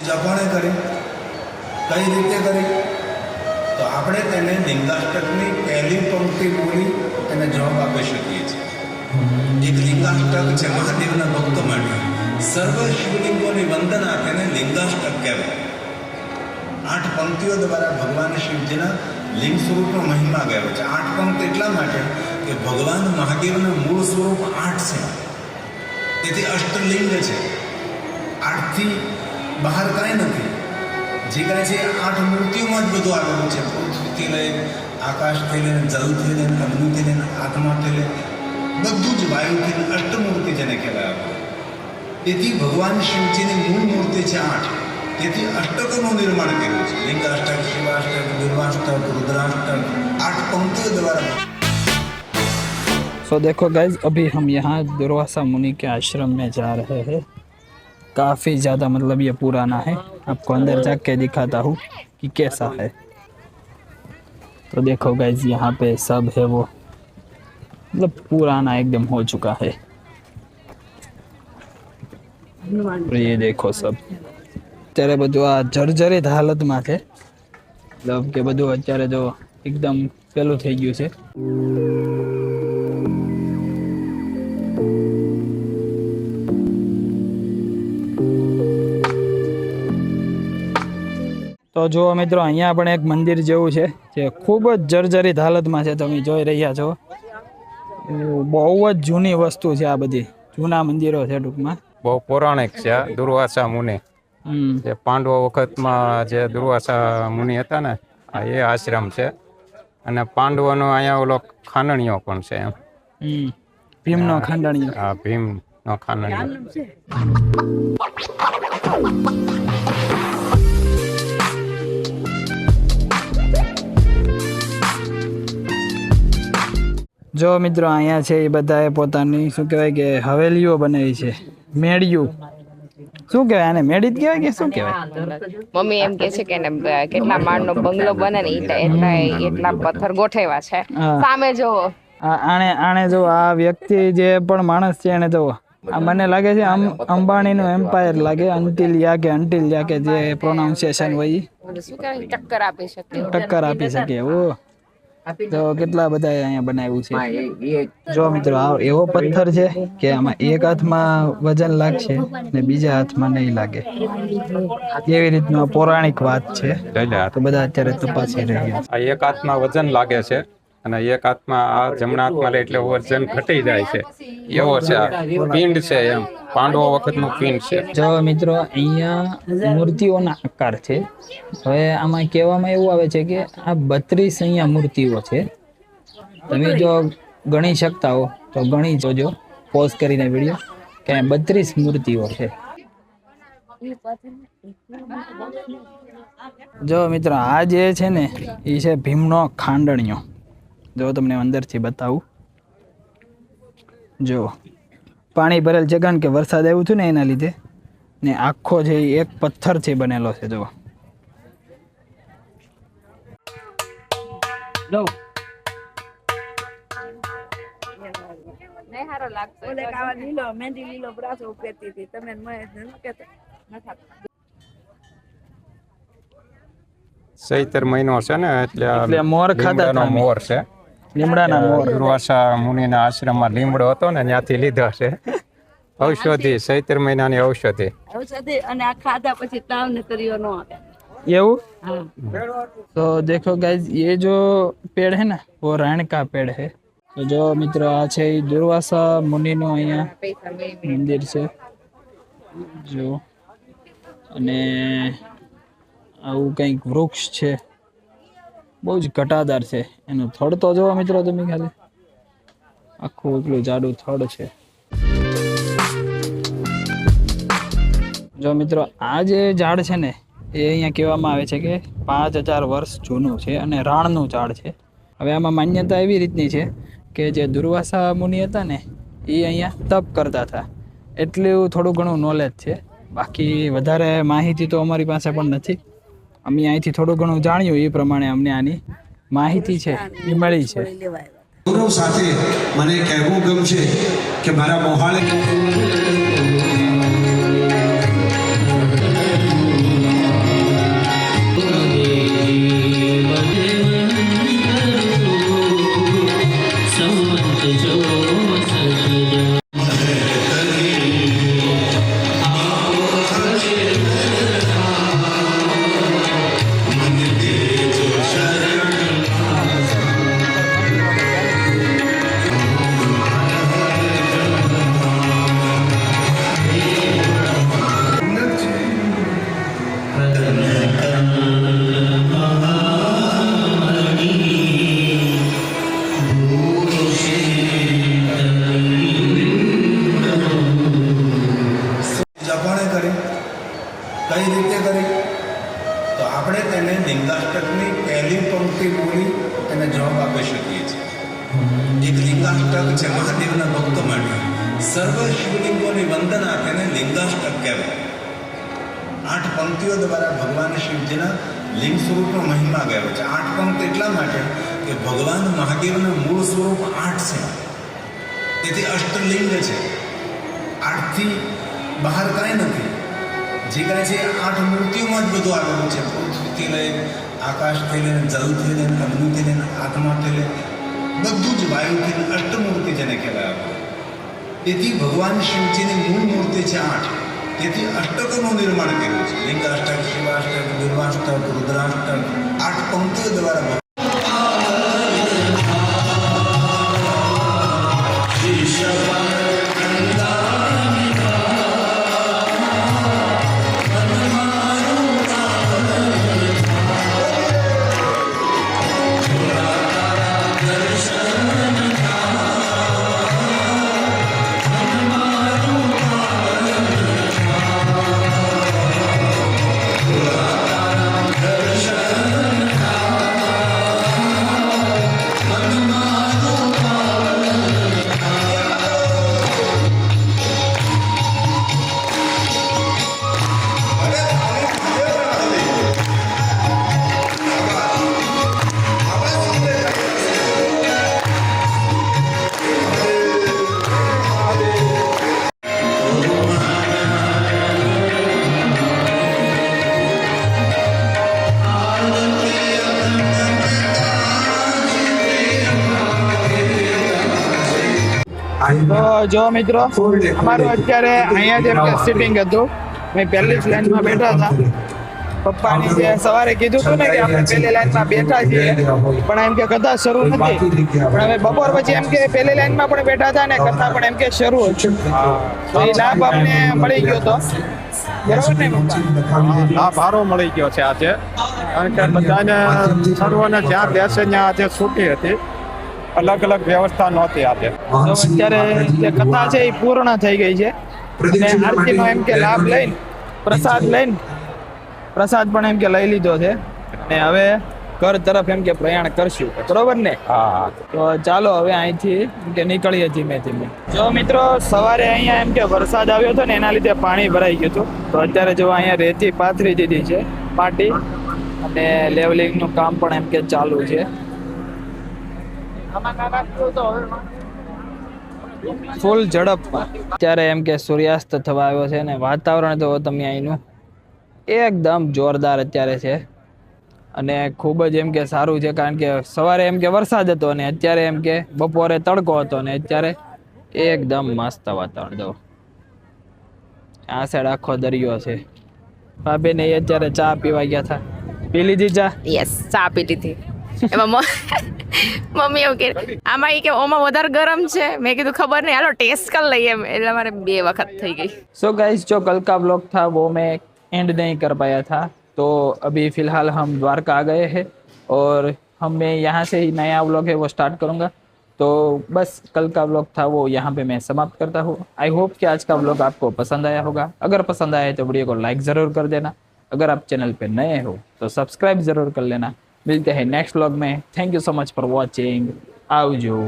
જપણે કરી કઈ રીતે કરી તો આપણે તેને લિંગાષ્ટકની પહેલી પંક્તિ બોલી તેને જવાબ આપી શકીએ છીએ. એક લિંગાષ્ટક છે મહાદેવના ભક્તો માટે. સર્વ શિવલિંગોની વંદના તેને લિંગાષ્ટક કહેવાય. 8 પંક્તિઓ દ્વારા ભગવાન શિવજીના લિંગ સ્વરૂપનો મહિમા કહેવાય છે. 8 પંક્તિ એટલા માટે કે ભગવાન મહાદેવનું મૂળ સ્વરૂપ 8 છે, તેથી અષ્ટલિંગ છે. 8થી બહાર કાંઈ નથી. જે કાંઈ છે 8 મૂર્તિઓમાં જ બધું આવેલું છે. પૃથ્વીથી લઈને આકાશથી લઈને જલથી લઈને અગ્નિથી લઈને આત્માથી લઈને બધું જ વાયુથી લઈને અષ્ટમૂર્તિ જેને કહેવાય આપણે. તેથી ભગવાન શિવજીની મૂળ મૂર્તિ છે 8. તેથી અષ્ટકોનું નિર્માણ કર્યું છે. લિંગાષ્ટક, શિવાષ્ટક, દુર્વાષ્ટક, रुद्राष्टक 8 पंक्तियों द्वारा. तो देखो गाइज, अभी हम यहाँ दुर्वासा मुनि के आश्रम में जा रहे हैं. काफ़ी ज़्यादा मतलब ये पुराना है. आपको अंदर जाके दिखाता हूँ कि कैसा है. तो देखो गाइज, यहाँ पे सब है वो मतलब पुराना एकदम हो चुका है. तो ये देखो सब અત્યારે બધું આ જર્જરિત હાલતમાં છે. મતલબ કે બધું અત્યારે જો એકદમ પેલું થઈ ગયું છે. તો જો મિત્રો, અહીંયા પણ એક મંદિર જેવું છે જે ખૂબ જ જર્જરિત હાલતમાં છે. તમે જોઈ રહ્યા છો, બહુ જ જૂની વસ્તુ છે. આ બધી જૂના મંદિરો છે ટૂંકમાં. બહુ પૌરાણિક છે. દુર્વાસા મુનિ જે પાંડવો વખતમાં જે દુર્વાસા મુનિ હતા ને, એ આશ્રમ છે. અને પાંડવોનો અહીંયા ઓલો ખાંડણીઓ પણ છે એમ. ભીમનો ખાંડણીઓ. હા, ભીમનો ખાંડણીઓ. જો મિત્રો, અહીંયા છે એ બધાએ પોતાની શું કહેવાય કે હવેલીઓ બનાવી છે. મેળિયું શું કહેવાય આને? મેળી જ કહેવાય કે શું કહેવાય? મમ્મી એમ કે છે કે કેટલા માળનો બંગલો બને ને એટલા પથ્થર ગોઠવ્યા છે. સામે જોવો, આણે જો આ વ્યક્તિ જે પણ માણસ છે એને જોવો. આ મને લાગે છે અંબાણીનું એમ્પાયર લાગે. અંટિલિયા કે જે પ્રોનાઉન્સિએશન હોય શું કહેવાય, ટક્કર આપી શકે. ટક્કર આપી શકે. ઓ તો કેટલા બધા અહીંયા બનાવ્યું છે. જો મિત્રો, આ એવો પથ્થર છે કે આમાં એક હાથમાં વજન લાગશે ને બીજા હાથમાં નહીં લાગે. એવી રીતનો પૌરાણિક વાત છે. તો બધા અત્યારે તપાસી રહ્યા. આ એક હાથમાં વજન લાગે છે અને એક હાથમાં આ જમણા હાથમાં લે એટલે વજન ઘટી જાય છે. એવો છે આ પિંડ છે એમ. પાંડવો વખતનું પિંડ છે. જો મિત્રો, અહીંયા મૂર્તિઓના આકાર છે. હવે આમાં કહેવામાં એવું આવે છે કે આ 32 અહીંયા મૂર્તિઓ છે. તમે જો ગણી શકતા હો તો ગણી જોજો, પોઝ કરીને વિડીયો, કે 32 મૂર્તિઓ છે. જો મિત્રો, આ જે છે ને એ છે ભીમનો ખાંડણીઓ. જો તમને અંદરથી બતાવું. જો પાણી ભરેલ છે કારણ કે વરસાદ આવ્યું હતું ને એના લીધે. ને આખો છે એક પથ્થરથી બનેલો છે. જો ચૈતર મહિનો છે ને એટલે મોર ખાતા. મોર છે. લીમડાના મોર. દુર્વાસા મુનિના આશ્રમમાં લીમડો હતો ને, ત્યાંથી લીધો છે. ઔષધિ, ચૈતર મહિનાની ઔષધિ. અને આ ખાધા પછી તાવ ને તરીઓ નો આવે એવું. तो देखो गाइज, ये जो पेड़ है ना वो राण का पेड़ है. तो जो મિત્રો, આ છે દુર્વાસા મુનિનો અહીંયા મંદિર છે. જો અને આવું કંઈક વૃક્ષ છે, બહુ જ ઘટાદાર છે. એનું થડ તો જોવો મિત્રો તમે, ખાલી આખું એટલું જાડું થડ છે. જો મિત્રો, આ જે ઝાડ છે ને એ અહીંયા કહેવામાં આવે છે કે 5000 વર્ષ જૂનું છે અને રાણનું ઝાડ છે. હવે આમાં માન્યતા એવી રીતની છે કે જે દુર્વાસા મુનિ હતા ને એ અહીંયા તપ કરતા હતા. એટલું થોડું ઘણું નોલેજ છે. બાકી વધારે માહિતી તો અમારી પાસે પણ નથી. અમે અહીંથી થોડું ઘણું જાણ્યું એ પ્રમાણે અમને આની માહિતી છે એ મળી છે. ગૌરવ સાથે મને કહેવું ગમશે કે મારા મોહાળે રીતે કરી તો આપણે તેને લિંગાષ્ટકની પહેલી પંક્તિ બોલી તેને જવાબ આપી શકીએ છીએ. એક લિંગાષ્ટક છે મહાદેવના ભક્તો માટે. સર્વ શિવલિંગોની વંદના તેને લિંગાષ્ટક કહેવાય. 8 પંક્તિઓ દ્વારા ભગવાન શિવજીના લિંગ સ્વરૂપનો મહિમા કહેવાય છે. 8 પંક્તિ એટલા માટે કે ભગવાન મહાદેવનું મૂળ સ્વરૂપ 8 છે, તેથી અષ્ટલિંગ છે. 8થી બહાર કાંઈ નથી. જે કાંઈ છે 8 મૂર્તિઓમાં જ બધું આવેલું છે. પૃથ્વીથી લઈને આકાશથી લઈને જલથી લઈને અગ્નિથી લઈને આત્માથી લઈને બધું જ વાયુથી લઈને અષ્ટમૂર્તિ જેને કહેવાય આપણે. તેથી ભગવાન શિવજીની મૂળ મૂર્તિ છે 8. તેથી અષ્ટકોનું નિર્માણ કર્યું છે. લિંગાષ્ટક, શિવાષ્ટક, દુર્વાષ્ટક, રુદ્રાષ્ટક 8 પંક્તિઓ દ્વારા તો જો મિત્રો, અમારું અત્યારે અહીંયા જેમ કે સિટિંગ હતું, મેં પહેલી જ લાઈનમાં બેઠા હતા. પપ્પાની જે સવારે કીધું હતું ને કે આપણે પહેલી લાઈનમાં બેઠા છીએ, પણ એમ કે કથા શરૂ નથી. પણ હવે બપોર પછી એમ કે પહેલી લાઈનમાં પણ બેઠા હતા ને કથા પણ એમ કે શરૂ હતી. તો એ લાભ અમને મળી ગયો હતો, બરોબર ને પપ્પા? લાભ સારો મળી ગયો છે આજે, કારણ કે બધાને સર્વને જ્યાં બેસે ત્યાં આજે છૂટી હતી. અલગ અલગ વ્યવસ્થા નહોતી આજે. તો અત્યારે જે કથા છે એ પૂર્ણ થઈ ગઈ છે અને આરતીનો એમ કે લાભ લઈને પ્રસાદ પણ એમ કે લઈ લીધો છે અને હવે ઘર તરફ એમ કે પ્રયાણ કરશું, બરોબર ને? હા, તો ચાલો હવે અહીંથી એમ કે નીકળીએ ધીમે ધીમે. જો મિત્રો, સવારે અહીંયા એમ કે વરસાદ આવ્યો હતો ને એના લીધે પાણી ભરાઈ ગયું હતું. તો અત્યારે જો અહીંયા રેતી પાથરી દીધી છે માટી, અને લેવલિંગનું કામ પણ એમ કે ચાલુ છે. ફૂલ ઝડપમાં અત્યારે એમ કે સૂર્યાસ્ત થવા આવ્યો છે ને વાતાવરણ તો તમે અહીંનું એકદમ જોરદાર અત્યારે છે અને ખૂબ જ એમ કે સારું છે. કારણ કે સવારે એમ કે વરસાદ હતો અને અત્યારે એમ કે બપોરે તડકો હતો અને અત્યારે એકદમ મસ્ત વાતાવરણ. જો આ સાઈડ આખો દરિયો છે. ભાભી ને અત્યારે ચા પીવા ગયા હતા, પી લીધી ચા? યસ, ચા પી લીધી. એમાં મમ્મી એવું કે આમાં કે ઓમાં વધારે ગરમ છે. મેં કીધું ખબર નહીં, હાલો ટેસ્ટ કરી લઈએ એમ. એટલે મારે 2 વખત થઈ गई. सो गाइस, जो कल का व्लॉग था वो मैं एंड नहीं कर पाया था, तो अभी फ़िलहाल हम द्वारका आ गए हैं और मैं यहाँ से ही नया व्लॉग है वो स्टार्ट करूँगा. तो बस कल का व्लॉग था वो यहाँ पे मैं समाप्त करता हूँ. आई होप कि आज का व्लॉग आपको पसंद आया होगा. अगर पसंद आया तो वीडियो को लाइक ज़रूर कर देना. अगर आप चैनल पे नए हो तो सब्सक्राइब ज़रूर कर लेना. मिलते हैं नेक्स्ट व्लॉग में. Thank you so much for watching. आवजो.